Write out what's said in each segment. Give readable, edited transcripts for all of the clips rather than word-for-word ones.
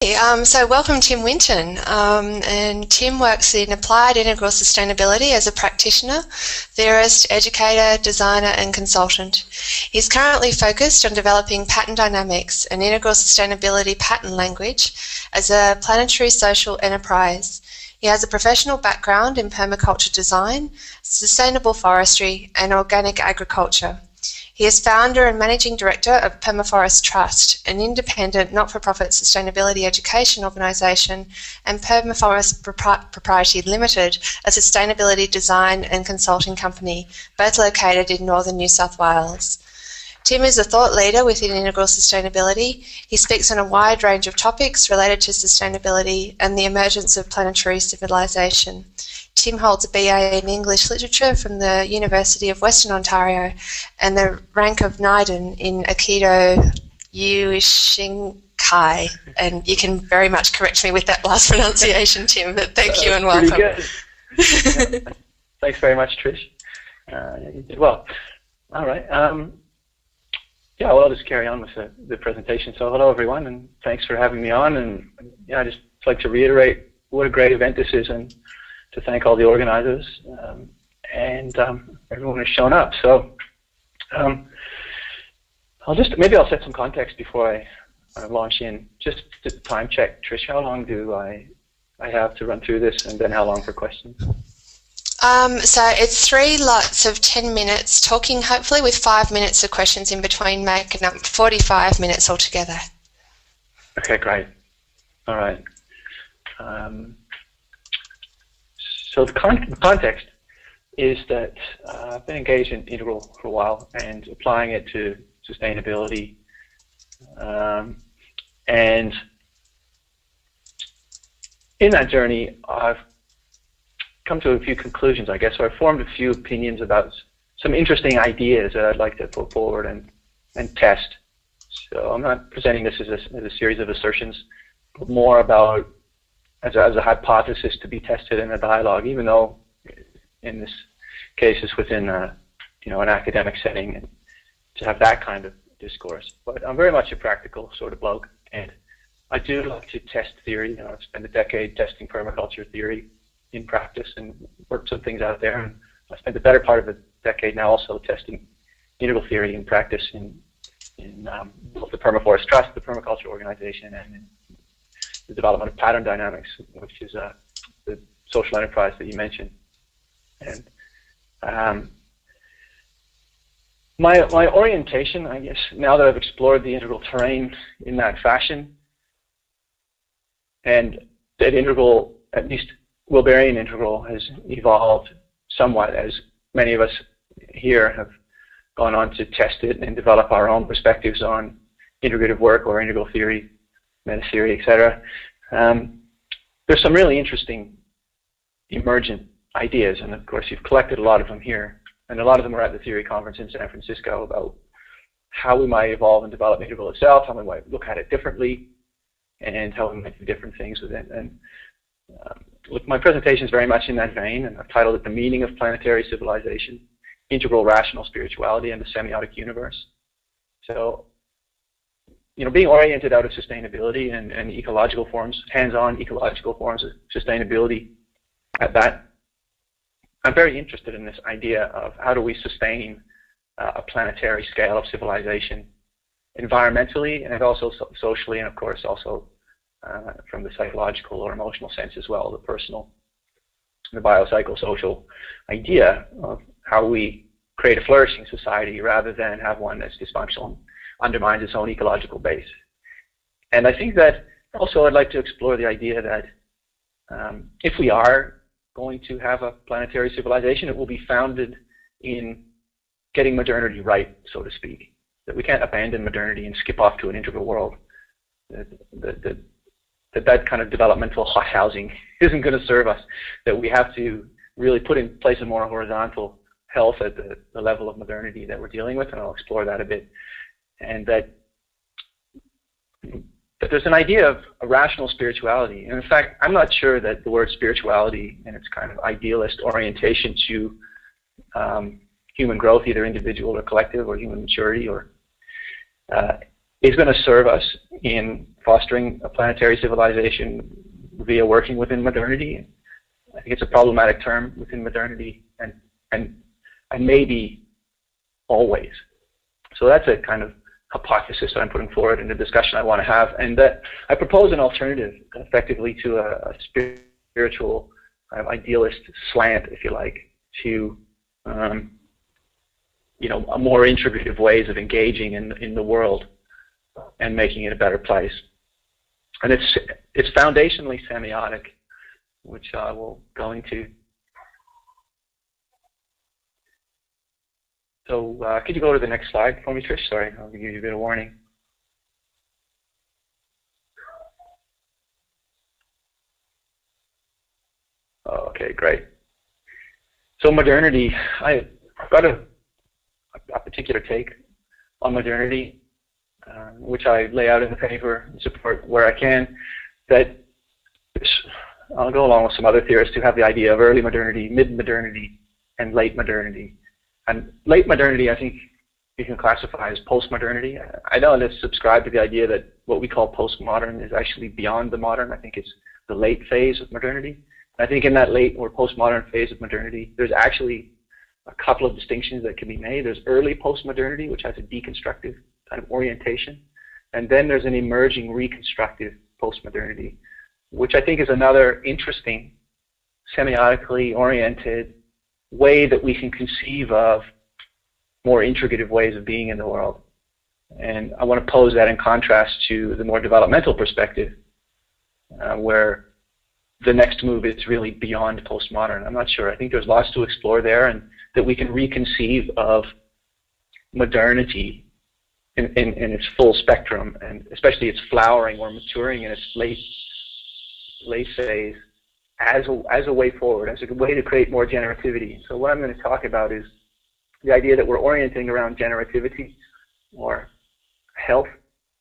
So welcome Tim Winton, and Tim works in applied integral sustainability as a practitioner, theorist, educator, designer and consultant. He's currently focused on developing pattern dynamics and integral sustainability pattern language as a planetary social enterprise. He has a professional background in permaculture design, sustainable forestry and organic agriculture. He is founder and managing director of Permaforest Trust, an independent not-for-profit sustainability education organisation, and Permaforest Proprietary Limited, a sustainability design and consulting company, both located in northern New South Wales. Tim is a thought leader within integral sustainability. He speaks on a wide range of topics related to sustainability and the emergence of planetary civilization. Tim holds a BA in English Literature from the University of Western Ontario and the rank of Naiden in Aikido Yuishinkai. And you can very much correct me with that last pronunciation, Tim, but thank you and welcome. Pretty good. Yeah. Thanks very much, Trish. You did well. All right. Yeah, well, I'll just carry on with the presentation. So hello, everyone, and thanks for having me on. And yeah, I just like to reiterate what a great event this is, and to thank all the organizers and everyone who's shown up. So maybe I'll set some context before I launch in. Just to time check, Trish, how long do I have to run through this, and then how long for questions? So it's 3 lots of 10 minutes talking, hopefully with 5 minutes of questions in between, making up 45 minutes altogether. Okay, great. All right. So the context is that I've been engaged in integral for a while and applying it to sustainability. And in that journey, I've come to a few conclusions, I guess. So I've formed a few opinions about some interesting ideas that I'd like to put forward and test. So I'm not presenting this as a series of assertions, but more about as a hypothesis to be tested in a dialogue, even though in this case it's within an academic setting, and to have that kind of discourse. But I'm very much a practical sort of bloke, and I do like to test theory. I've spent a decade testing permaculture theory in practice and worked some things out there, and I spent the better part of a decade now also testing integral theory in practice in both the Permaforest Trust, the permaculture organization, and in the development of pattern dynamics, which is the social enterprise that you mentioned. And my orientation, I guess, now that I've explored the integral terrain in that fashion, and that integral, at least Wilberian integral, has evolved somewhat as many of us here have gone on to test it and develop our own perspectives on integrative work or integral theory, meta theory, etc. There's some really interesting emergent ideas, and of course you've collected a lot of them here, and a lot of them are at the theory conference in San Francisco about how we might evolve and develop integral itself, how we might look at it differently, and how we might do different things with it. And look, my presentation is very much in that vein, and I've titled it The Meaning of Planetary Civilization, Integral Rational Spirituality and the Semiotic Universe. So, being oriented out of sustainability and ecological forms, hands-on ecological forms of sustainability at that, I'm very interested in this idea of how do we sustain a planetary scale of civilization environmentally and also socially, and of course also from the psychological or emotional sense as well, the personal, the biopsychosocial idea of how we create a flourishing society rather than have one that's dysfunctional and undermines its own ecological base. And I think that also I'd like to explore the idea that if we are going to have a planetary civilization, it will be founded in getting modernity right, so to speak. That we can't abandon modernity and skip off to an integral world. That kind of developmental hothousing isn't going to serve us. That we have to really put in place a more horizontal health at the level of modernity that we're dealing with, and I'll explore that a bit. And that there's an idea of a rational spirituality. And in fact, I'm not sure that the word spirituality and its kind of idealist orientation to human growth, either individual or collective, or human maturity, or is going to serve us in fostering a planetary civilization via working within modernity. I think it's a problematic term within modernity, and maybe always. So that's a kind of hypothesis that I'm putting forward in the discussion I want to have, and that I propose an alternative, effectively, to a spiritual kind of idealist slant, if you like, to you know, a more integrative ways of engaging in the world and making it a better place. And it's foundationally semiotic, which I will go into. So could you go to the next slide for me, Trish? Sorry, I'll give you a bit of warning. Oh, okay, great. So modernity, I've got a particular take on modernity, which I lay out in the paper and support where I can, that I'll go along with some other theorists who have the idea of early modernity, mid-modernity, and late modernity. And late modernity, I think you can classify as post-modernity. I don't subscribe to the idea that what we call postmodern is actually beyond the modern. I think it's the late phase of modernity. And I think in that late or postmodern phase of modernity, there's actually a couple of distinctions that can be made. There's early postmodernity, which has a deconstructive kind of orientation. And then there's an emerging reconstructive postmodernity, which I think is another interesting, semiotically oriented way that we can conceive of more integrative ways of being in the world. And I want to pose that in contrast to the more developmental perspective, where the next move is really beyond postmodern. I'm not sure. I think there's lots to explore there, and that we can reconceive of modernity in its full spectrum, and especially its flowering or maturing in its late phase, as a way forward, as a way to create more generativity. So what I'm going to talk about is the idea that we're orienting around generativity or health.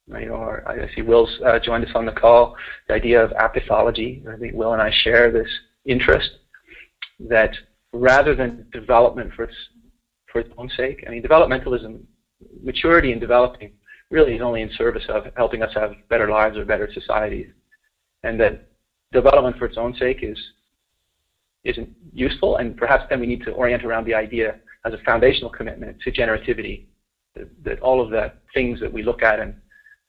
You know, I see Will's joined us on the call. The idea of apithology. I think Will and I share this interest that rather than development for its own sake, I mean, developmentalism, maturity in developing, really is only in service of helping us have better lives or better societies, and that development for its own sake isn't useful, and perhaps then we need to orient around the idea as a foundational commitment to generativity, that all of the things that we look at and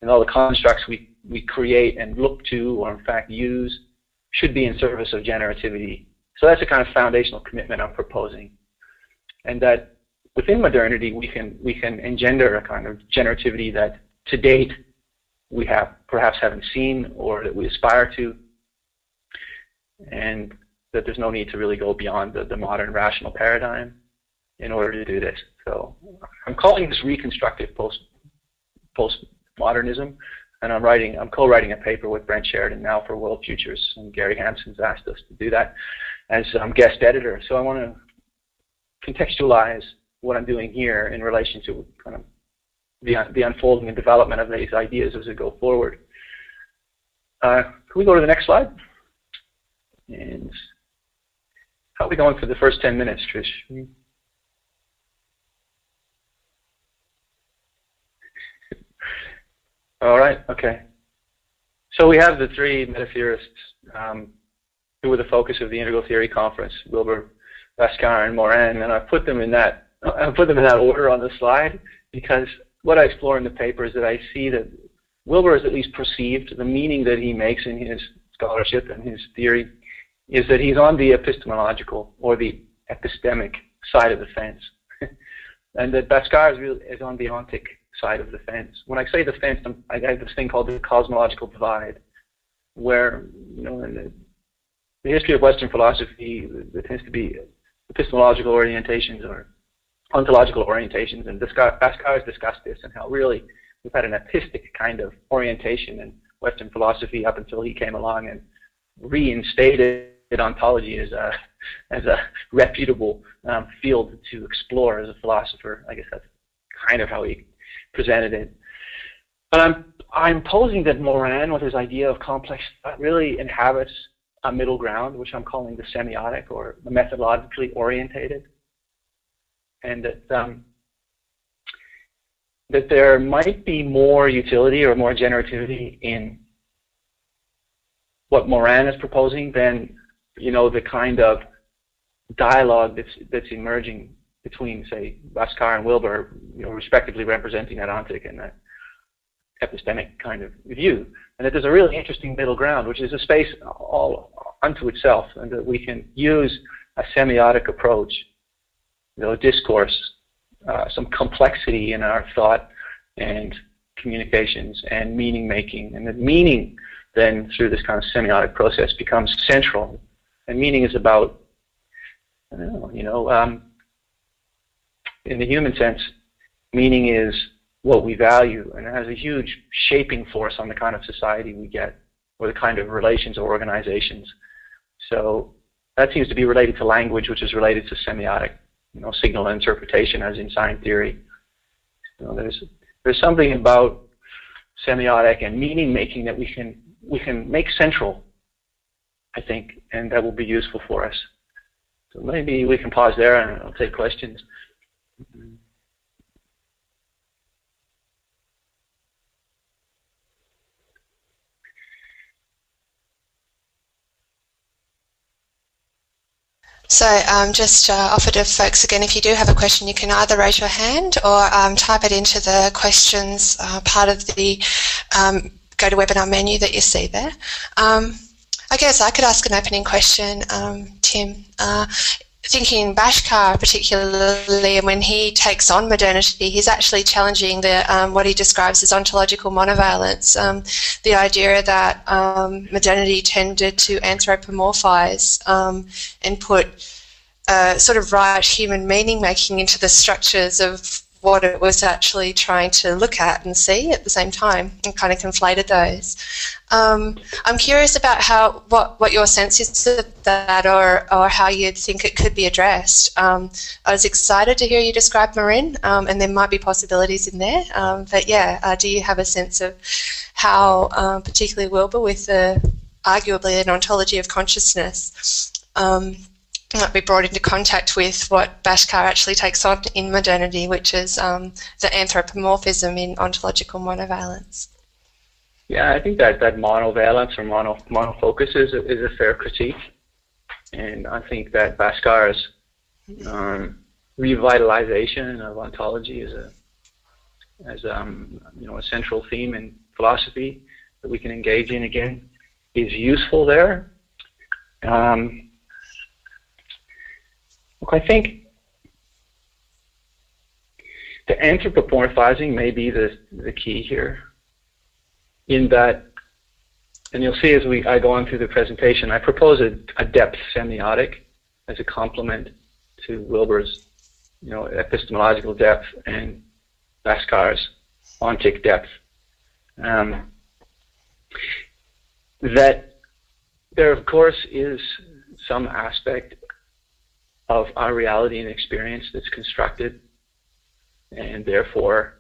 all the constructs we create and look to, or in fact use, should be in service of generativity. So that's a kind of foundational commitment I'm proposing, and that within modernity we can engender a kind of generativity that to date we perhaps haven't seen or that we aspire to, and that there's no need to really go beyond the modern rational paradigm in order to do this. So I'm calling this reconstructive postmodernism, and I'm co-writing a paper with Brent Sheridan now for World Futures, and Gary Hanson's asked us to do that as guest editor. So I want to contextualize what I'm doing here in relation to kind of the unfolding and development of these ideas as we go forward. Can we go to the next slide? And how are we going for the first 10 minutes, Trish? All right, okay. So we have the three meta-theorists who were the focus of the Integral Theory Conference, Wilbur, Bhaskar, and Morin, and I put them in that order on the slide because what I explore in the paper is that I see that Wilbur is at least perceived, the meaning that he makes in his scholarship and his theory is that he's on the epistemological or the epistemic side of the fence, and that Bhaskar is on the ontic side of the fence. When I say the fence, I have this thing called the cosmological divide, where, you know, in the history of Western philosophy, there tends to be epistemological orientations or ontological orientations, and Bhaskar has discussed this and how really we've had an epistic kind of orientation in Western philosophy up until he came along and reinstated ontology as a reputable field to explore as a philosopher. I guess that's kind of how he presented it. But I'm posing that Morin, with his idea of complex thought, really inhabits a middle ground, which I'm calling the semiotic or the methodologically orientated, and that there might be more utility or more generativity in what Moran is proposing, then the kind of dialogue that's emerging between, say, Bhaskar and Wilber, respectively representing that ontic and that epistemic kind of view, and that there's a really interesting middle ground, which is a space all unto itself, and that we can use a semiotic approach, discourse, some complexity in our thought and communications and meaning making, and that meaning then through this kind of semiotic process becomes central. And meaning is about, in the human sense, meaning is what we value, and it has a huge shaping force on the kind of society we get, or the kind of relations or organizations. So that seems to be related to language, which is related to semiotic, signal interpretation, as in sign theory. There's something about semiotic and meaning making that we can make central, I think, and that will be useful for us. So maybe we can pause there and I'll take questions. So just offer to folks again, if you do have a question, you can either raise your hand or type it into the questions part of the GoToWebinar menu that you see there. I guess I could ask an opening question, Tim. Thinking Bhaskar particularly, and when he takes on modernity, he's actually challenging the what he describes as ontological monovalence, the idea that modernity tended to anthropomorphize and put sort of right human meaning making into the structures of what it was actually trying to look at and see at the same time, and kind of conflated those. I'm curious about what your sense is of that, or how you'd think it could be addressed. I was excited to hear you describe Marin, and there might be possibilities in there. But yeah, do you have a sense of how, particularly Wilber, with arguably an ontology of consciousness, might be brought into contact with what Bhaskar actually takes on in modernity, which is the anthropomorphism in ontological monovalence? Yeah, I think that monovalence or monofocus is a fair critique, and I think that Bhaskar's revitalization of ontology as a central theme in philosophy that we can engage in again is useful there. Look, I think the anthropomorphizing may be the key here, in that, and you'll see as I go on through the presentation, I propose a depth semiotic as a complement to Wilber's epistemological depth and Bhaskar's ontic depth. That there, of course, is some aspect of our reality and experience that's constructed and therefore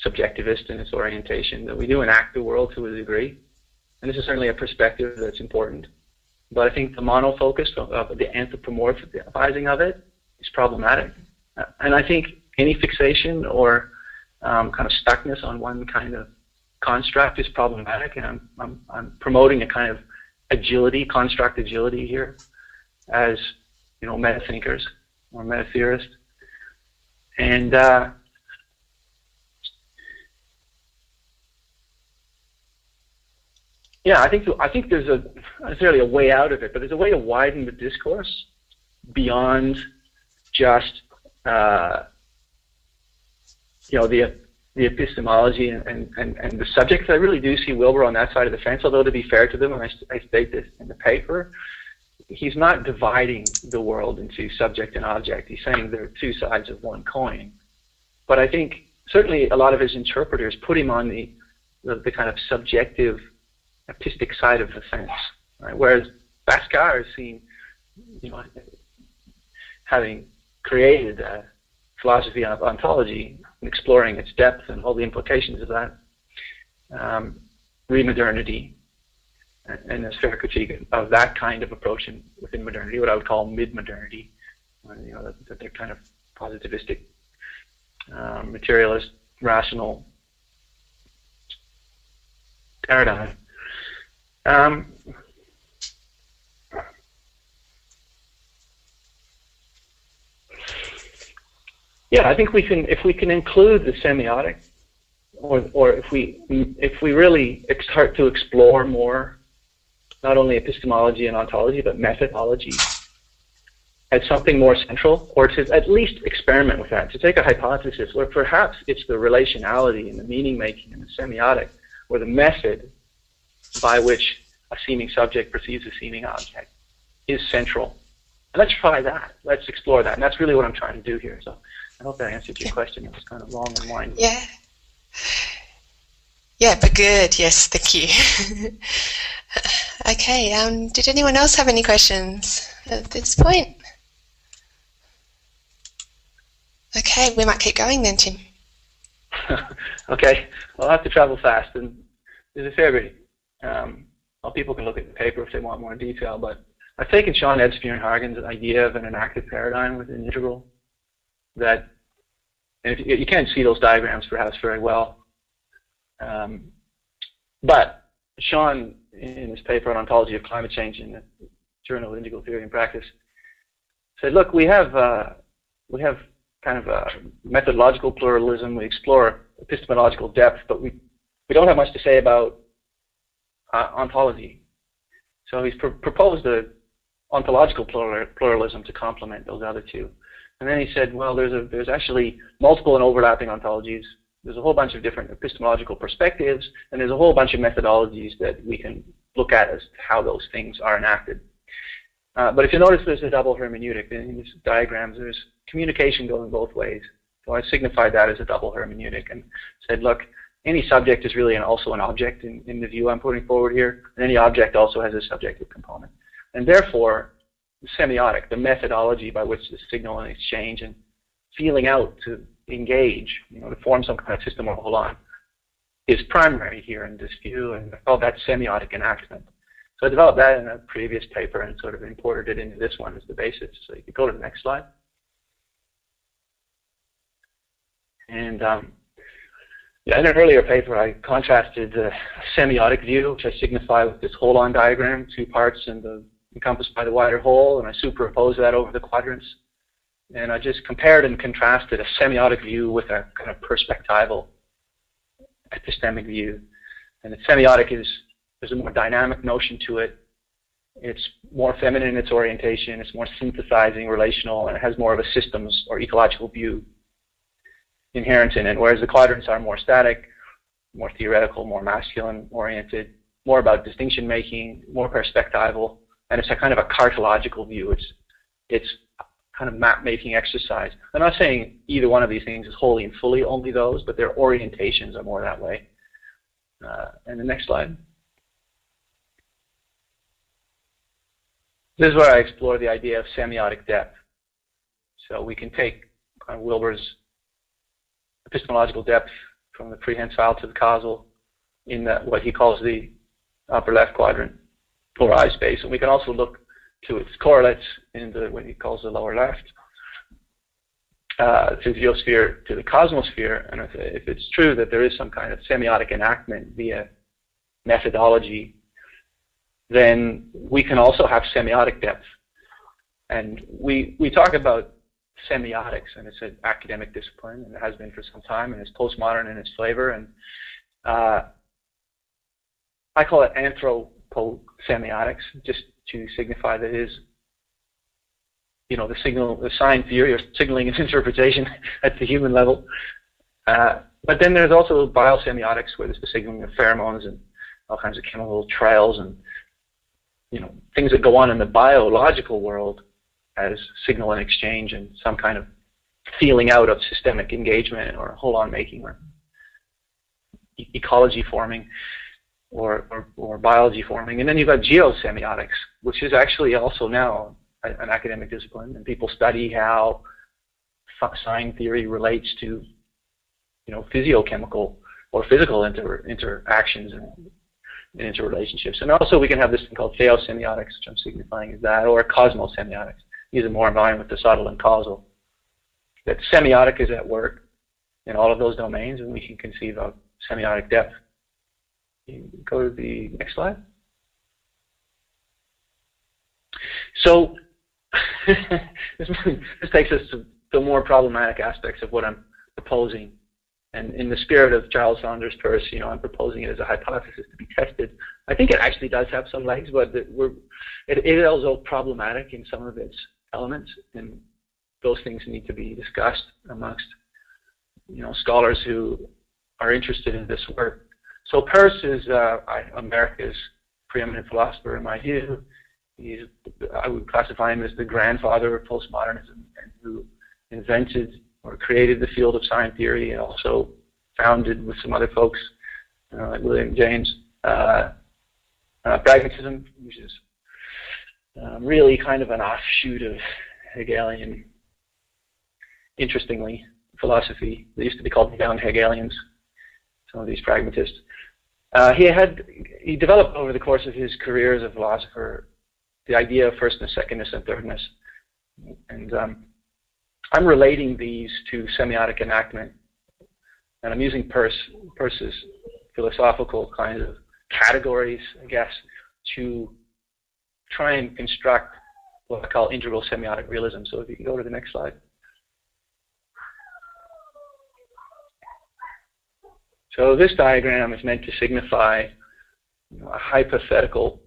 subjectivist in its orientation, that we do enact the world to a degree. And this is certainly a perspective that's important. But I think the monofocus of the anthropomorphizing of it is problematic. And I think any fixation or kind of stuckness on one kind of construct is problematic. And I'm promoting a kind of agility, construct agility here, as meta-thinkers or meta-theorists. And yeah, I think there's necessarily a way out of it, but there's a way to widen the discourse beyond just the epistemology and the subject. I really do see Wilber on that side of the fence, although to be fair to them, and I state this in the paper, he's not dividing the world into subject and object. He's saying there are two sides of one coin. But I think certainly a lot of his interpreters put him on the kind of subjective, epistic side of the fence, right? Whereas Bhaskar is seen, having created a philosophy of ontology and exploring its depth and all the implications of that, re-modernity, and there's fair critique of that kind of approach within modernity, what I would call mid-modernity, that they're kind of positivistic, materialist, rational paradigm. Yeah, I think we can, if we can include the semiotic, or if we really start to explore more, not only epistemology and ontology, but methodology as something more central, or to at least experiment with that, to take a hypothesis where perhaps it's the relationality and the meaning making and the semiotic, or the method by which a seeming subject perceives a seeming object is central. And let's try that. Let's explore that. And that's really what I'm trying to do here. So I hope that answered your question. It was kind of long and winding. Yeah. Yeah, but good. Yes, thank you. Okay, did anyone else have any questions at this point? Okay, we might keep going then, Tim. Okay, well, I'll have to travel fast, and there's a fair bit. Well, people can look at the paper if they want more detail, but I've taken Sean Edsbjørn-Hagen's idea of an enacted paradigm within integral that, and you can't see those diagrams perhaps very well, but Sean, in his paper on ontology of climate change in the Journal of Integral Theory and Practice, said, look, we have kind of a methodological pluralism. We explore epistemological depth, but we don't have much to say about ontology. So he's proposed a ontological pluralism to complement those other two. And then he said, well, there's actually multiple and overlapping ontologies. There's a whole bunch of different epistemological perspectives, and there's a whole bunch of methodologies that we can look at as how those things are enacted. But if you notice, there's a double hermeneutic. In these diagrams, there's communication going both ways. So I signified that as a double hermeneutic and said, look, any subject is really also an object in the view I'm putting forward here, and any object also has a subjective component. And therefore, the semiotic, the methodology by which the signal and exchange and feeling out to engage, to form some kind of system or hold on, is primary here in this view, and I call that semiotic enactment. So I developed that in a previous paper and sort of imported it into this one as the basis. So you can go to the next slide. And in an earlier paper, I contrasted the semiotic view, which I signify with this hold-on diagram, two parts and encompassed by the wider whole, and I superimposed that over the quadrants. And I just compared and contrasted a semiotic view with a kind of perspectival epistemic view. And the semiotic there's a more dynamic notion to it. It's more feminine in its orientation. It's more synthesizing, relational, and it has more of a systems or ecological view inherent in it, whereas the quadrants are more static, more theoretical, more masculine oriented, more about distinction making, more perspectival, and it's a kind of a cartological view. It's kind of map making exercise. I'm not saying either one of these things is wholly and fully only those, but their orientations are more that way. And the next slide. This is where I explore the idea of semiotic depth. So we can take Wilber's epistemological depth from the prehensile to the causal in what he calls the upper left quadrant, or I space, and we can also look to its correlates in what he calls the lower left, to the geosphere, to the cosmosphere. And if it's true that there is some kind of semiotic enactment via methodology, then we can also have semiotic depth. And we talk about semiotics, and it's an academic discipline, and it has been for some time, and it's postmodern in its flavor. And I call it anthroposemiotics, just to signify that it is, the sign theory or signaling and interpretation at the human level. But then there's also biosemiotics, where there's the signaling of pheromones and all kinds of chemical trails and things that go on in the biological world as signal and exchange and some kind of feeling out of systemic engagement or hold-on making or ecology forming or biology forming. And then you've got geosemiotics, which is actually also now an academic discipline, and people study how sign theory relates to physiochemical or physical interactions and interrelationships. And also we can have this thing called theosemiotics, which I'm signifying as that, or cosmosemiotics. These are more in line with the subtle and causal. That semiotic is at work in all of those domains, and we can conceive of semiotic depth. You can go to the next slide. So this takes us to the more problematic aspects of what I'm proposing. And in the spirit of Charles Saunders' Peirce, I'm proposing it as a hypothesis to be tested. I think it actually does have some legs, but it is also problematic in some of its elements, and those things need to be discussed amongst scholars who are interested in this work. So Peirce is America's preeminent philosopher in my view. I would classify him as the grandfather of postmodernism, and who invented or created the field of sign theory, and also founded with some other folks like William James pragmatism, which is really kind of an offshoot of Hegelian, interestingly, philosophy. They used to be called young Hegelians, some of these pragmatists. He developed over the course of his career as a philosopher the idea of firstness, secondness, and thirdness. And I'm relating these to semiotic enactment, and I'm using Peirce's philosophical kind of categories, I guess, to try and construct what I call integral semiotic realism. So if you can go to the next slide. So this diagram is meant to signify a hypothetical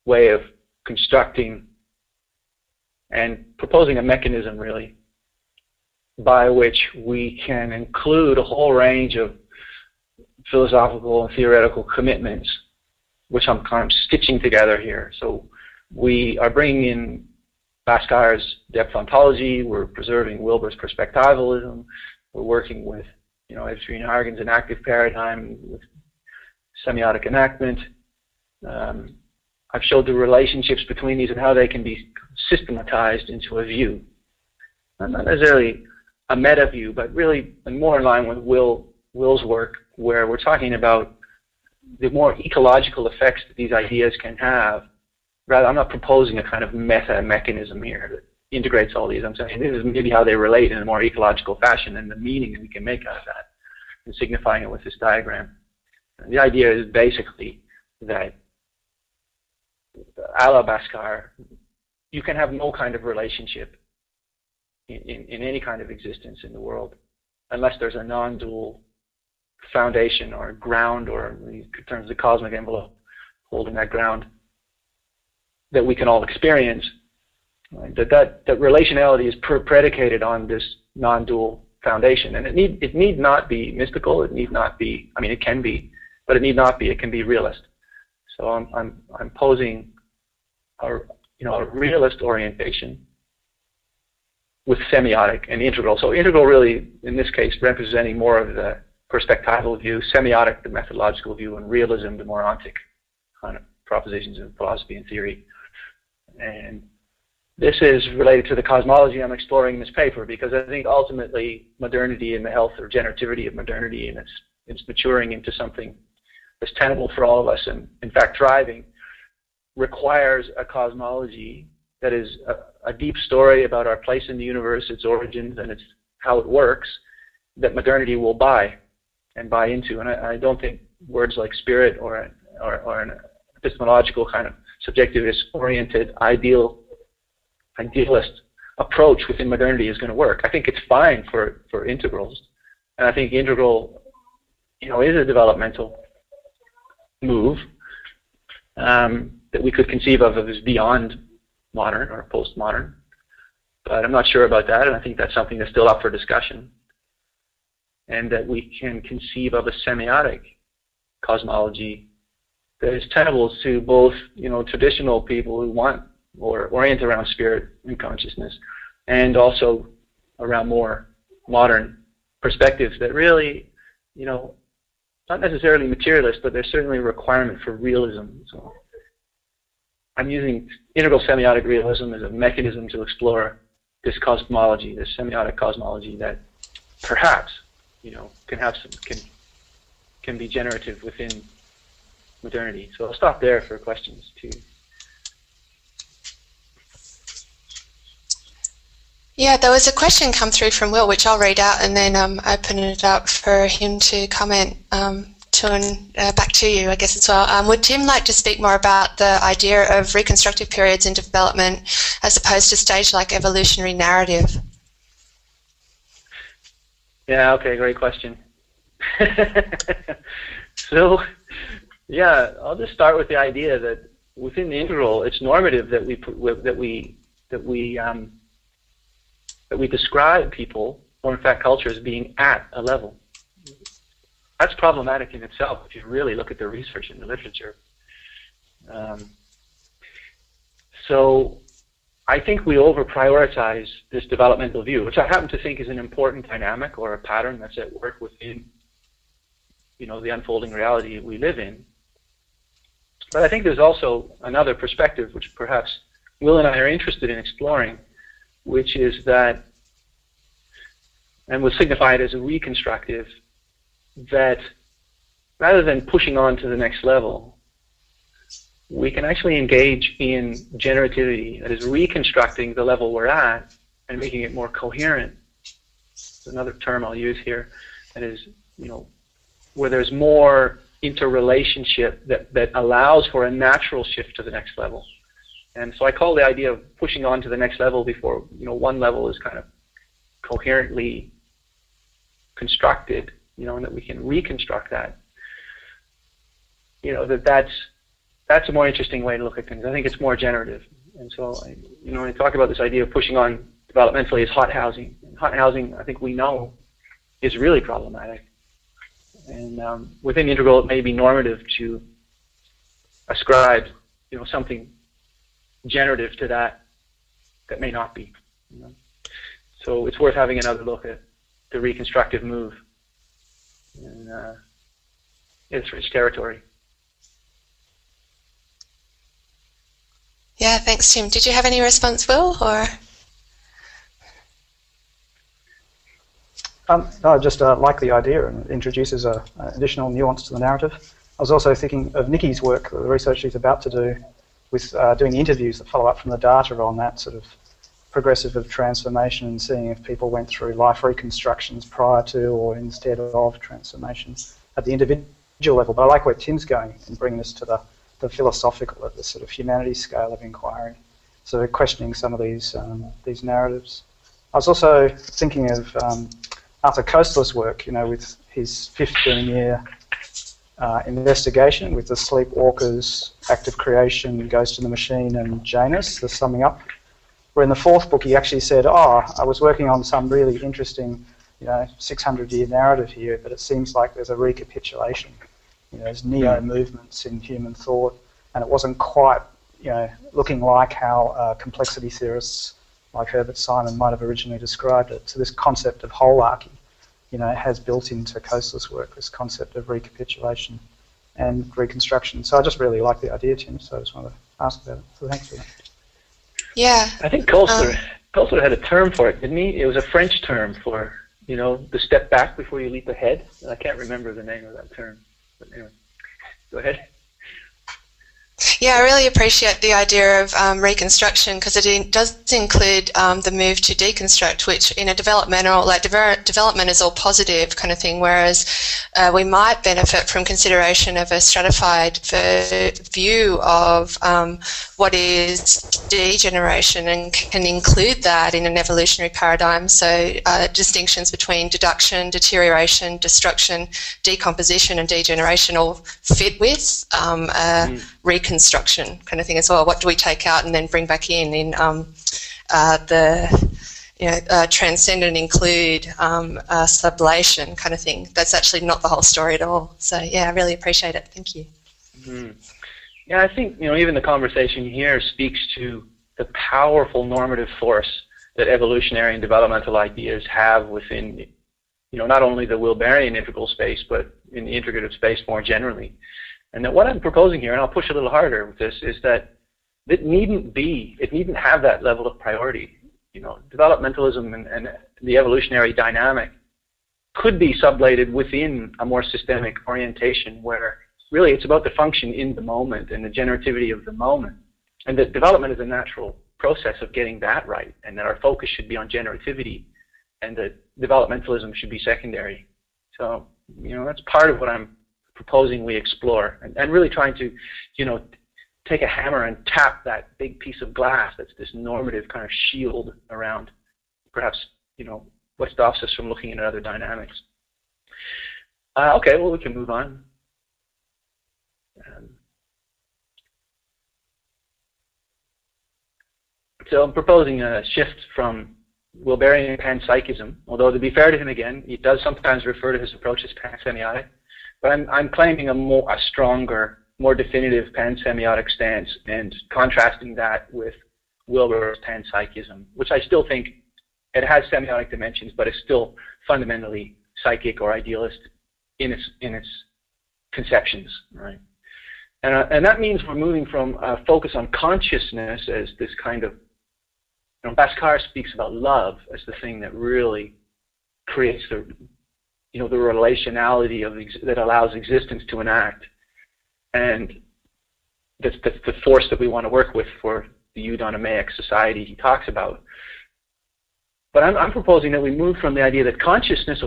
way of constructing and proposing a mechanism, really, by which we can include a whole range of philosophical and theoretical commitments, which I'm kind of stitching together here. So we are bringing in Bhaskara's depth ontology, we're preserving Wilber's perspectivalism, we're working with Edwin Hargan's enactive paradigm, with semiotic enactment. I've showed the relationships between these and how they can be systematized into a view. Not necessarily a meta view, but really more in line with Will's work, where we're talking about the more ecological effects that these ideas can have. Rather, I'm not proposing a kind of meta mechanism here that integrates all these. I'm saying this is maybe how they relate in a more ecological fashion, and the meaning that we can make out of that, and signifying it with this diagram. And the idea is basically that, a la Bhaskara, you can have no kind of relationship in any kind of existence in the world unless there's a non-dual foundation or ground, or in terms of the cosmic envelope holding that ground, that we can all experience. Right? That relationality is predicated on this non-dual foundation, and it need not be mystical. It need not be. I mean, it can be, but it need not be. It can be realist. So I'm posing a realist orientation with semiotic and integral. So integral really, in this case, representing more of the perspectival view, semiotic the methodological view, and realism the morontic kind of propositions in philosophy and theory. And this is related to the cosmology I'm exploring in this paper, because I think ultimately modernity and the health or generativity of modernity and its maturing into something that's tenable for all of us, and in fact thriving, requires a cosmology that is a deep story about our place in the universe, its origins, and how it works, that modernity will buy into. And I don't think words like spirit or an epistemological kind of subjectivist-oriented idealist approach within modernity is going to work. I think it's fine for integrals, and I think integral, is a developmental move that we could conceive of as beyond modern or postmodern. But I'm not sure about that, and I think that's something that's still up for discussion. And that we can conceive of a semiotic cosmology that is tenable to both, traditional people who want or orient around spirit and consciousness, and also around more modern perspectives that really, not necessarily materialist, but there's certainly a requirement for realism. So I'm using integral semiotic realism as a mechanism to explore this cosmology, this semiotic cosmology that perhaps, can be generative within modernity. So I'll stop there for questions too. Yeah, there was a question come through from Will, which I'll read out and then open it up for him to comment. Back to you, I guess, as well. Would Tim like to speak more about the idea of reconstructive periods in development as opposed to stage-like evolutionary narrative? Yeah, okay, great question. So, yeah, I'll just start with the idea that within the integral, it's normative that we describe people, or in fact culture, as being at a level. That's problematic in itself if you really look at the research in the literature. So I think we over-prioritize this developmental view, which I happen to think is an important dynamic or a pattern that's at work within, the unfolding reality we live in. But I think there's also another perspective, which perhaps Will and I are interested in exploring, which is that, and we'll signify it as a reconstructive, that rather than pushing on to the next level, we can actually engage in generativity, that is reconstructing the level we're at and making it more coherent. It's another term I'll use here, that is, where there's more interrelationship that allows for a natural shift to the next level. And so I call the idea of pushing on to the next level before, one level is kind of coherently constructed, and that we can reconstruct that. That's a more interesting way to look at things. I think it's more generative. And so, when I talk about this idea of pushing on developmentally as hot housing, hot housing, I think we know, is really problematic. And within the integral, it may be normative to ascribe, something generative to that may not be. So it's worth having another look at the reconstructive move. And it's rich territory. Yeah, thanks, Tim. Did you have any response, Will, or? No, I just like the idea, and it introduces an additional nuance to the narrative. I was also thinking of Nikki's work, the research she's about to do, with doing interviews that follow up from the data on that sort of progressive of transformation and seeing if people went through life reconstructions prior to or instead of transformation at the individual level. But I like where Tim's going in bringing this to the philosophical, at the sort of humanities scale of inquiry. So we're questioning some of these narratives. I was also thinking of Arthur Koestler's work, with his 15-year investigation with the sleepwalkers, active creation, Ghost in the Machine, and Janus, the summing up. Where in the fourth book he actually said, I was working on some really interesting 600-year narrative here, but it seems like there's a recapitulation. There's neo-movements in human thought, and it wasn't quite, looking like how complexity theorists like Herbert Simon might have originally described it. So this concept of holarchy, has built into Koestler's work, this concept of recapitulation and reconstruction. So I just really like the idea, Tim, so I just wanted to ask about it. So thanks for that. Yeah. I think Koestler had a term for it, didn't he? It was a French term for, the step back before you leap ahead. I can't remember the name of that term. But anyway, go ahead. Yeah, I really appreciate the idea of reconstruction, because it does include the move to deconstruct, which in a developmental, development is all positive kind of thing, whereas we might benefit from consideration of a stratified view of what is degeneration, and can include that in an evolutionary paradigm. So distinctions between deduction, deterioration, destruction, decomposition, and degeneration all fit with reconstruction kind of thing as well. What do we take out and then bring back in transcendent include sublation kind of thing? That's actually not the whole story at all. So yeah, I really appreciate it. Thank you. Mm-hmm. Yeah, I think even the conversation here speaks to the powerful normative force that evolutionary and developmental ideas have within not only the Wilberian integral space, but in the integrative space more generally. And that what I'm proposing here, and I'll push a little harder with this, is that it needn't have that level of priority. Developmentalism and the evolutionary dynamic could be sublated within a more systemic orientation where really it's about the function in the moment and the generativity of the moment. And that development is a natural process of getting that right, and that our focus should be on generativity and that developmentalism should be secondary. So, that's part of what I'm proposing we explore, and really trying to, take a hammer and tap that big piece of glass that's this normative kind of shield around perhaps, what stops us from looking at other dynamics? Okay, well, we can move on. So I'm proposing a shift from Wilberian panpsychism, although to be fair to him again, he does sometimes refer to his approach as pansemiotic, but I'm claiming a stronger, more definitive pansemiotic stance and contrasting that with Wilber's panpsychism, which I still think it has semiotic dimensions, but it's still fundamentally psychic or idealist in its conceptions, right? And that means we're moving from a focus on consciousness as this kind of, Bhaskar speaks about love as the thing that really creates the relationality that allows existence to enact, and that's the force that we want to work with for the eudaimonic society he talks about. But I'm proposing that we move from the idea that consciousness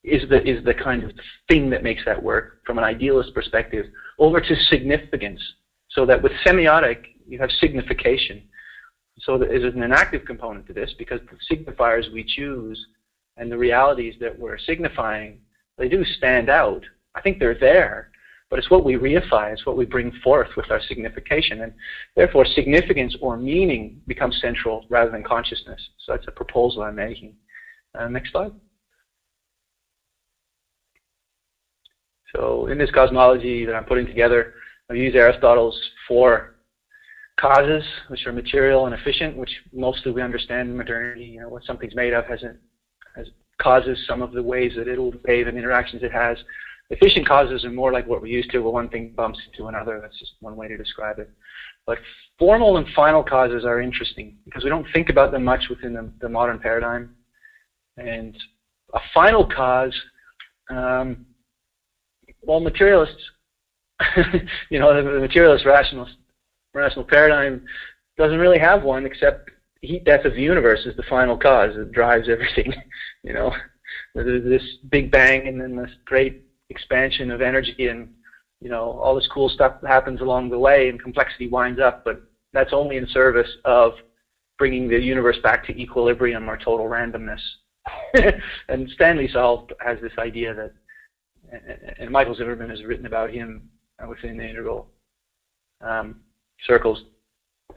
is the kind of thing that makes that work from an idealist perspective over to significance, so that with semiotic you have signification. So there's an enactive component to this, because the signifiers we choose and the realities that we're signifying, they do stand out. I think they're there, but it's what we reify, it's what we bring forth with our signification, and therefore significance or meaning becomes central rather than consciousness. So that's a proposal I'm making. Next slide. So in this cosmology that I'm putting together, I've used Aristotle's 4 causes, which are material and efficient, which mostly we understand in modernity. What something's made of has causes, some of the ways that it will behave and interactions it has. Efficient causes are more like what we're used to, where one thing bumps into another. That's just one way to describe it. But formal and final causes are interesting because we don't think about them much within the modern paradigm. And a final cause, well, materialists, the materialist rational paradigm doesn't really have one, except heat death of the universe is the final cause. It drives everything. There's this big bang and then this great expansion of energy, and all this cool stuff that happens along the way, and complexity winds up, but that's only in service of bringing the universe back to equilibrium or total randomness. And Stanley Saul has this idea that, and Michael Zimmerman has written about him within the integral circles,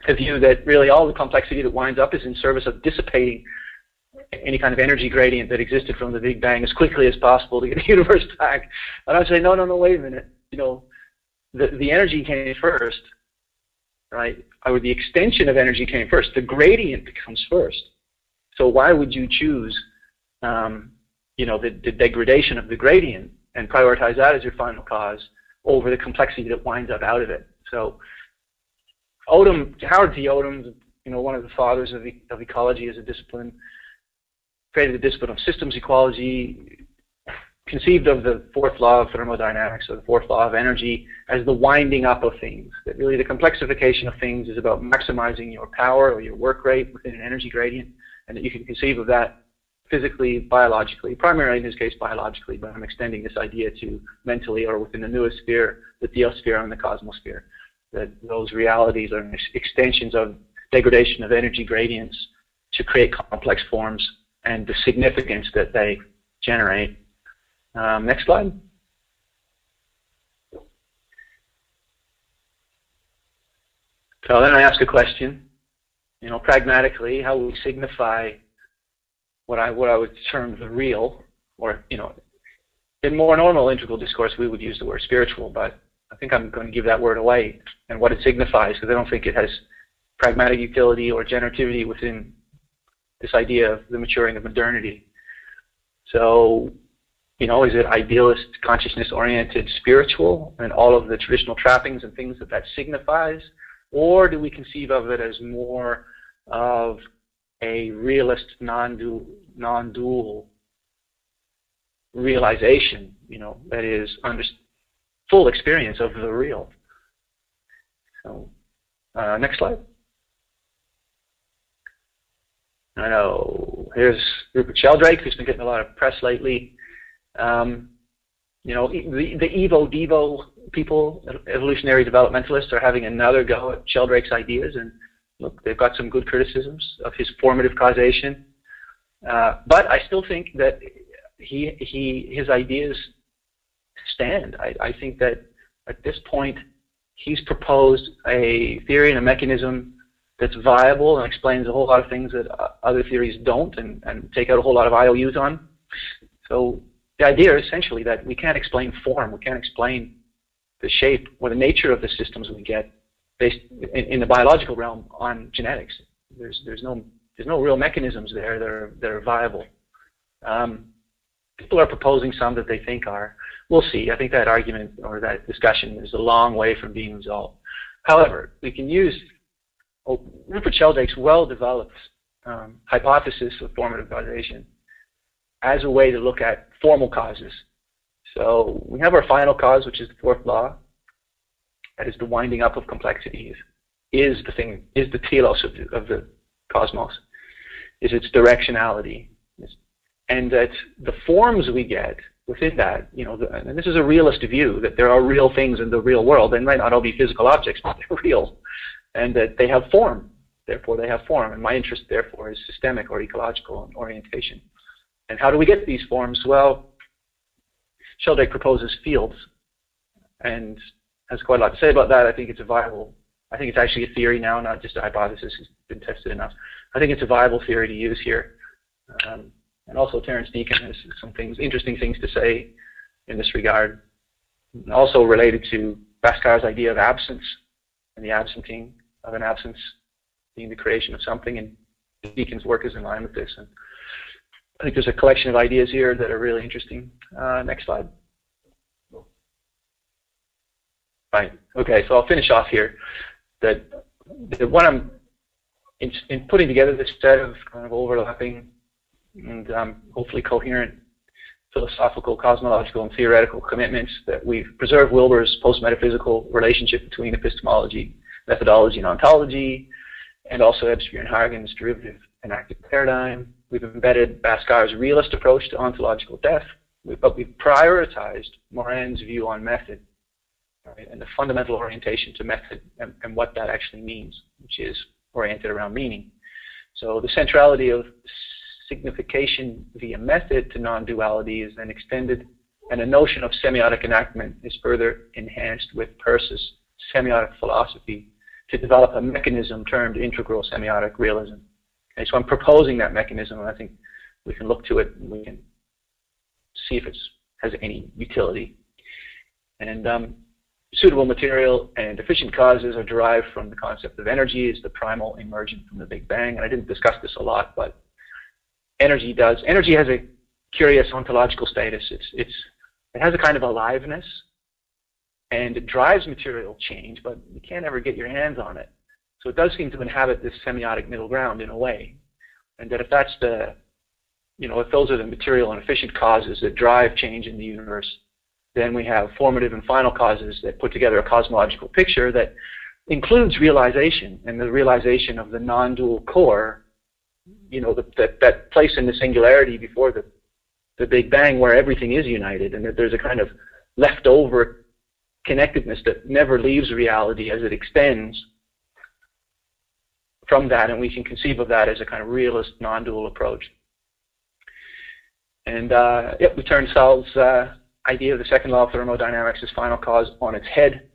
a view that really all the complexity that winds up is in service of dissipating any kind of energy gradient that existed from the Big Bang as quickly as possible to get the universe back. And I'd say, no, wait a minute. The energy came first, right? Or the extension of energy came first. The gradient comes first. So why would you choose, the degradation of the gradient and prioritize that as your final cause over the complexity that winds up out of it? So Howard T. Odom, one of the fathers of ecology as a discipline, created the discipline of systems ecology, conceived of the 4th law of thermodynamics, or the 4th law of energy, as the winding up of things. That really the complexification of things is about maximizing your power or your work rate within an energy gradient, and that you can conceive of that physically, biologically, primarily in this case biologically, but I'm extending this idea to mentally, or within the newest sphere, the theosphere and the cosmosphere. That those realities are extensions of degradation of energy gradients to create complex forms and the significance that they generate. Next slide. So then I ask a question, pragmatically, how will we signify what I would term the real, or, in more normal integral discourse we would use the word spiritual, but I think I'm going to give that word away and what it signifies, because I don't think it has pragmatic utility or generativity within this idea of the maturing of modernity. So, is it idealist, consciousness-oriented, spiritual, and all of the traditional trappings and things that signifies? Or do we conceive of it as more of a realist, non-dual realization, that is full experience of the real? So, next slide. I know, here's Rupert Sheldrake, who's been getting a lot of press lately. The Evo-Devo people, evolutionary developmentalists, are having another go at Sheldrake's ideas, and look, they've got some good criticisms of his formative causation. But I still think that his ideas stand. I think that at this point he's proposed a theory and a mechanism that's viable and explains a whole lot of things that other theories don't and take out a whole lot of IOUs on. So the idea is essentially that we can't explain form, we can't explain the shape or the nature of the systems we get based in the biological realm on genetics. There's no real mechanisms there that are viable. People are proposing some that they think are. We'll see. I think that argument or that discussion is a long way from being resolved. However, we can use Rupert Sheldrake's well-developed hypothesis of formative causation as a way to look at formal causes. So we have our final cause, which is the fourth law. That is the winding up of complexities. Is the telos of the cosmos. Is its directionality. And that the forms we get within that, and this is a realist view, that there are real things in the real world. They might not all be physical objects, but they're real. And that they have form. Therefore, they have form. And my interest, therefore, is systemic or ecological in orientation. And how do we get these forms? Well, Sheldrake proposes fields and has quite a lot to say about that. I think it's actually a theory now, not just a hypothesis. It's been tested enough. I think it's a viable theory to use here. And also Terence Deacon has some interesting things to say in this regard. And also related to Bhaskara's idea of absence and the absenting of an absence being the creation of something. And Deacon's work is in line with this. And I think there's a collection of ideas here that are really interesting. Next slide. Right. Okay, so I'll finish off here. That what I'm in putting together this set of kind of overlapping and hopefully coherent philosophical, cosmological, and theoretical commitments, that we've preserved Wilber's post-metaphysical relationship between epistemology, methodology, and ontology, and also Ebsbury and Hargan's derivative and active paradigm. We've embedded Bhaskara's realist approach to ontological death, but we've prioritized Morin's view on method, right, and the fundamental orientation to method and what that actually means, which is oriented around meaning. So the centrality of signification via method to non-duality is then extended, and a notion of semiotic enactment is further enhanced with Peirce's semiotic philosophy to develop a mechanism termed integral semiotic realism. Okay, so I'm proposing that mechanism, and I think we can look to it and we can see if it has any utility. And suitable material and efficient causes are derived from the concept of energy as the primal emergent from the Big Bang. And I didn't discuss this a lot, but energy has a curious ontological status. It has a kind of aliveness, and it drives material change, but you can't ever get your hands on it. So it does seem to inhabit this semiotic middle ground in a way. And that if that's if those are the material and efficient causes that drive change in the universe, then we have formative and final causes that put together a cosmological picture that includes realization, and the realization of the non-dual core, that place in the singularity before the Big Bang where everything is united, and that there's a kind of leftover connectedness that never leaves reality as it extends from that, and we can conceive of that as a kind of realist non-dual approach. And we turn Searle's idea of the second law of thermodynamics as final cause on its head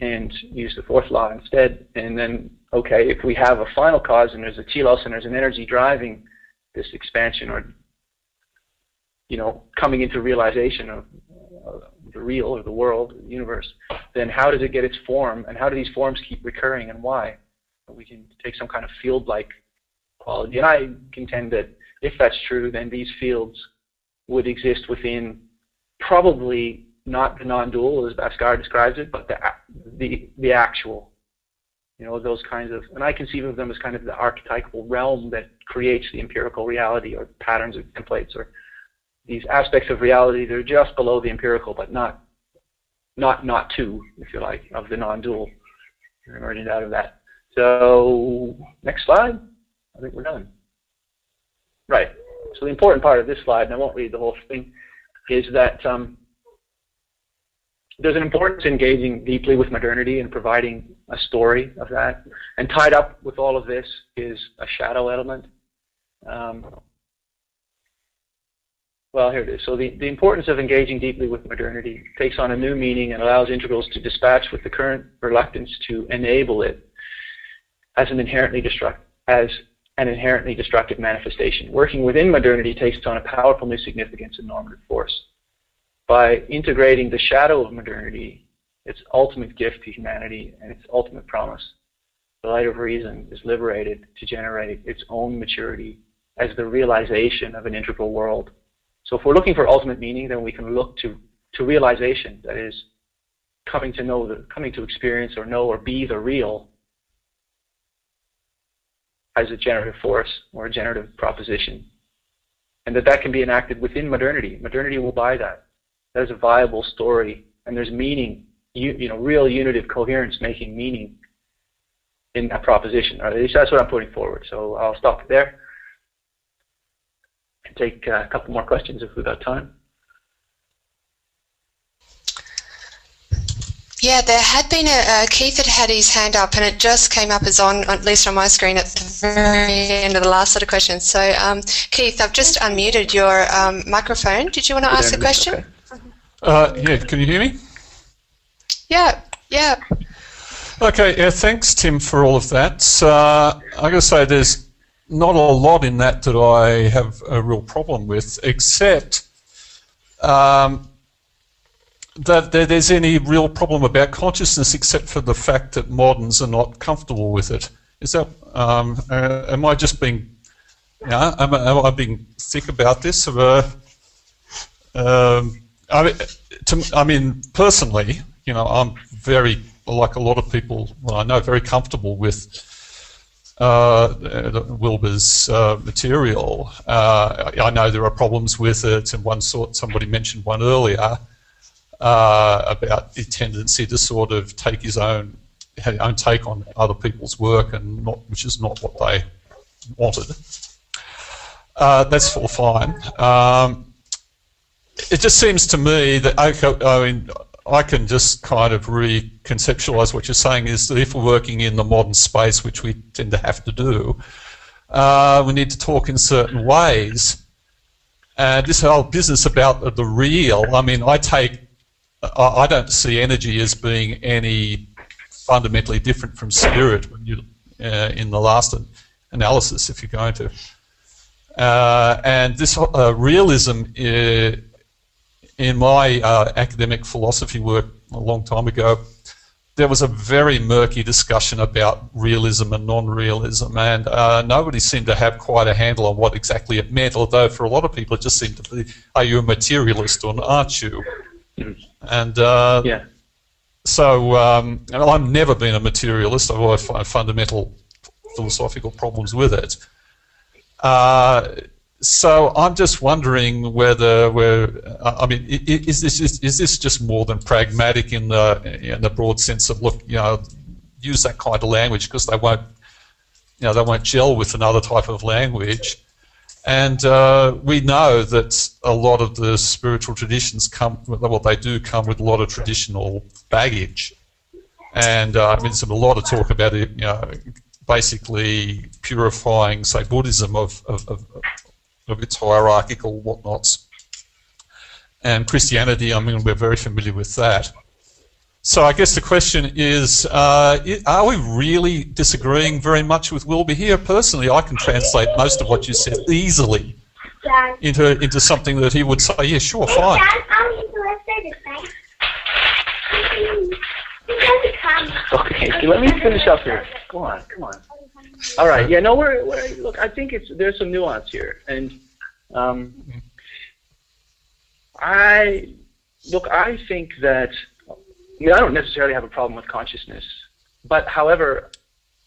and use the fourth law instead. And then, okay, if we have a final cause and there's a telos and there's an energy driving this expansion or, coming into realization of the real or the world, the universe, then how does it get its form, and how do these forms keep recurring, and why? We can take some kind of field-like quality. And I contend that if that's true, then these fields would exist within probably not the non-dual as Bhaskara describes it, but the actual, those kinds of, and I conceive of them as kind of the archetypal realm that creates the empirical reality, or patterns or templates, or these aspects of reality that are just below the empirical, but not two, if you like, of the non-dual. You're emerging out of that. So next slide. I think we're done. Right. So the important part of this slide, and I won't read the whole thing, is that there's an importance in engaging deeply with modernity and providing a story of that. And tied up with all of this is a shadow element. well, here it is. So the importance of engaging deeply with modernity takes on a new meaning and allows integrals to dispatch with the current reluctance to enable it as an inherently destructive manifestation. Working within modernity takes on a powerful new significance and normative force. By integrating the shadow of modernity, its ultimate gift to humanity and its ultimate promise, the light of reason is liberated to generate its own maturity as the realization of an integral world. So if we're looking for ultimate meaning, then we can look to realization, that is, coming to experience or know or be the real as a generative force or a generative proposition. And that can be enacted within modernity. Modernity will buy that. There's a viable story, and there's meaning, real unitive coherence making meaning in that proposition. Or at least that's what I'm putting forward. So I'll stop there and take a couple more questions if we've got time. Yeah, there had been Keith had his hand up, and it just came up as on, at least on my screen, at the very end of the last set of questions. So, Keith, I've just unmuted your microphone. Did you want to ask a question? Okay. Yeah, can you hear me? Yeah. Okay, yeah, thanks, Tim, for all of that. I got to say there's not a lot in that I have a real problem with, except that there's any real problem about consciousness except for the fact that moderns are not comfortable with it. Is that, am I just being, am I being thick about this? I mean, personally, I'm very, like a lot of people I know, very comfortable with Wilbur's material. I know there are problems with it, and somebody mentioned one earlier, about the tendency to sort of take his own take on other people's work, and which is not what they wanted. That's all fine. It just seems to me that I can just kind of reconceptualize what you're saying is that if we're working in the modern space, which we tend to have to do, we need to talk in certain ways. And this whole business about the real, I don't see energy as being any fundamentally different from spirit when you in the last analysis, if you're going to. And this realism, in my academic philosophy work a long time ago, there was a very murky discussion about realism and non-realism, and nobody seemed to have quite a handle on what exactly it meant, although for a lot of people it just seemed to be, are you a materialist or aren't you? And yeah. So, and I've never been a materialist. I've always found fundamental philosophical problems with it. So I'm just wondering whether is this just more than pragmatic in the broad sense of, look, use that kind of language because they won't gel with another type of language. And we know that a lot of the spiritual traditions come with a lot of traditional baggage. And there's a lot of talk about it, basically purifying, say, Buddhism of its hierarchical whatnots. And Christianity, we're very familiar with that. So I guess the question is, are we really disagreeing very much with Wilbur here? Personally, I can translate most of what you said easily into something that he would say, yeah, sure, fine. Okay, let me finish up here. Come on. All right, yeah, no, look, I think there's some nuance here, and I think that, I don't necessarily have a problem with consciousness, but however,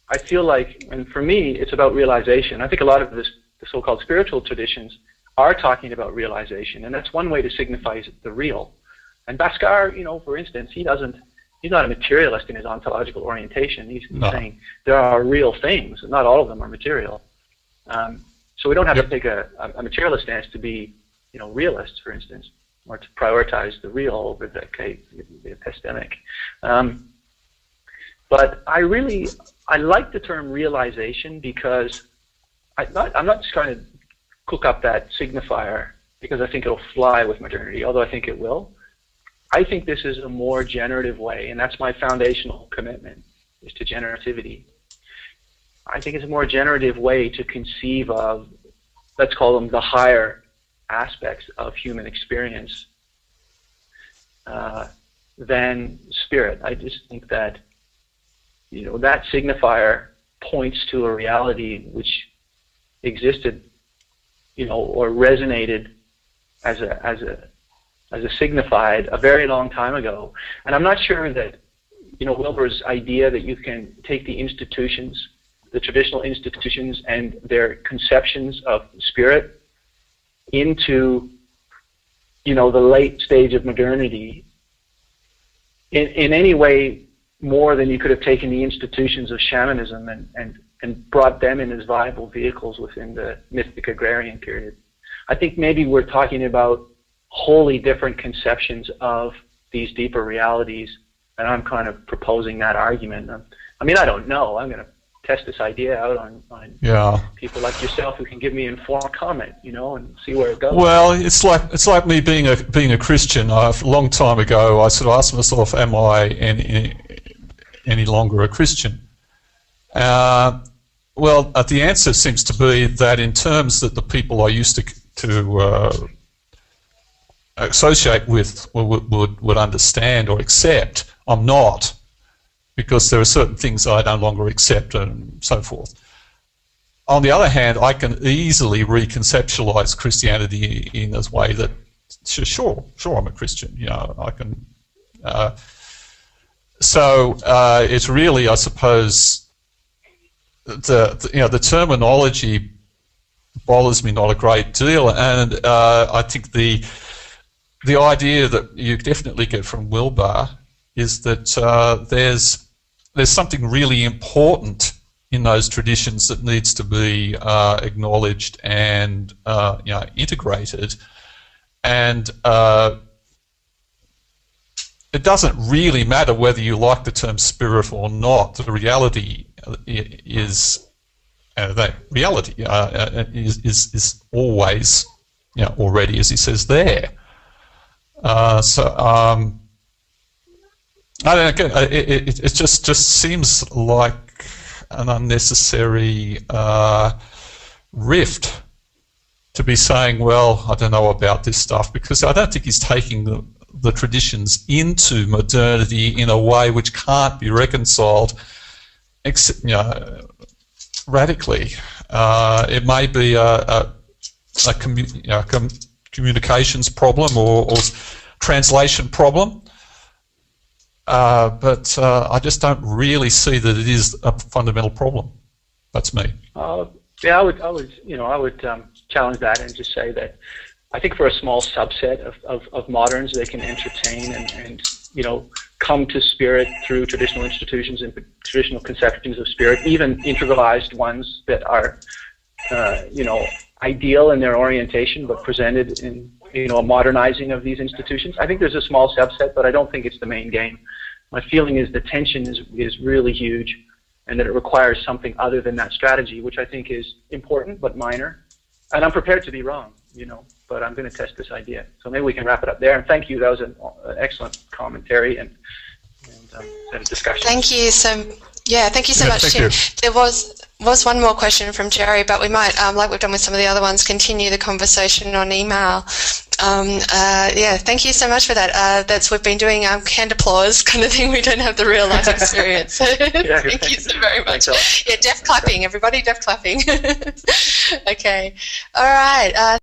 I feel like, and for me, it's about realization. I think a lot of the so-called spiritual traditions are talking about realization, and that's one way to signify the real. And Bhaskar, for instance, he's not a materialist in his ontological orientation. He's saying there are real things, and not all of them are material. So we don't have to take a materialist stance to be, realist, for instance, or to prioritize the real over the epistemic. But I like the term realization because I'm not just trying to cook up that signifier because I think it'll fly with modernity, although I think it will. I think this is a more generative way, and that's my foundational commitment, is to generativity. I think it's a more generative way to conceive of, let's call them the higher aspects of human experience than spirit. I just think that, you know, that signifier points to a reality which existed, you know, or resonated as a signified a very long time ago. And I'm not sure that, you know, Wilber's idea that you can take the institutions, the traditional institutions and their conceptions of spirit into, you know, the late stage of modernity in any way more than you could have taken the institutions of shamanism and brought them in as viable vehicles within the mythic agrarian period. I think maybe we're talking about wholly different conceptions of these deeper realities, and I'm kind of proposing that argument. I mean, I don't know. I'm going to test this idea out on people like yourself who can give me informed comment, you know, and see where it goes. Well, it's like me being a Christian. A long time ago, I sort of asked myself, "Am I any longer a Christian?" Well, the answer seems to be that in terms that the people I used to associate with would understand or accept, I'm not, because there are certain things I no longer accept and so forth. On the other hand, I can easily reconceptualize Christianity in a way that, sure, I'm a Christian. You know, I can. So it's really, I suppose, the terminology bothers me not a great deal, and I think the idea that you definitely get from Wilber is that there's something really important in those traditions that needs to be acknowledged and integrated, and it doesn't really matter whether you like the term spirit or not. The reality is that reality is always, already, as he says there. I don't know, it just seems like an unnecessary rift to be saying, well, I don't know about this stuff, because I don't think he's taking the traditions into modernity in a way which can't be reconciled radically. It may be a communications problem or translation problem, but I just don't really see that it is a fundamental problem. That's me. Yeah, I would challenge that and just say that I think for a small subset of moderns, they can entertain and come to spirit through traditional institutions and traditional conceptions of spirit, even integralized ones that are ideal in their orientation, but presented in a modernizing of these institutions. I think there's a small subset, but I don't think it's the main game. My feeling is the tension is really huge, and that it requires something other than that strategy, which I think is important but minor. And I'm prepared to be wrong, but I'm going to test this idea. So maybe we can wrap it up there. And thank you. That was an excellent commentary and a discussion. Thank you. Thank you so much, Tim. There was one more question from Jerry, but we might, like we've done with some of the other ones, continue the conversation on email. Thank you so much for that. We've been doing hand applause kind of thing. We don't have the real life experience. Thank you so very much. Yeah, deaf clapping, everybody, deaf clapping. Okay. All right.